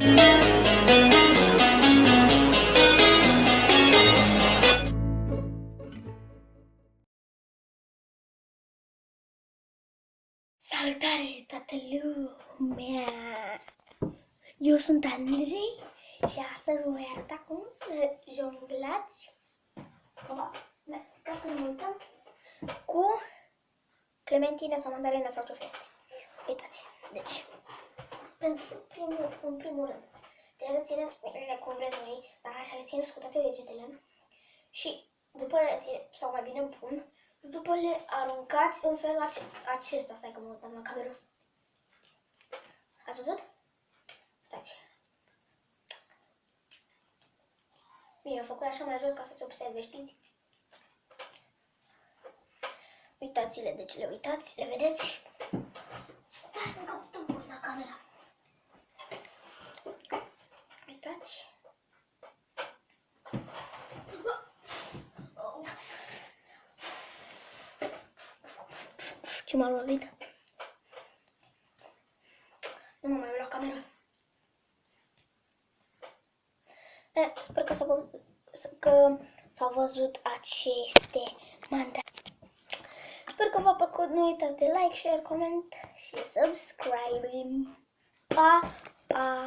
Salutare toată lumea! Eu sunt Andrei și astăzi vă voi arăta cum să jonglați cu clementină sau mandarină sau ce-o fi astea. Uitați, deci, în primul rând, trebuie să țineți mâinile cum vreți voi, dar așa le țineți cu toate degetele și după le țineți, sau mai bine în pumn, după le aruncați în felul acesta. Stai că mă uitam la cameră. Ați văzut? Stați. Bine, am făcut așa mai jos ca să se observe, știți? Uitați-le, deci le uitați, le vedeți? Stai, că tot voi la camera. Uitați. Ce m-a lovit? Nu mă mai uit la cameră. Sper că s-au văzut aceste mandarine. Sper că v-a plăcut. Nu uitați de like, share, comment și subscribe. Pa, pa!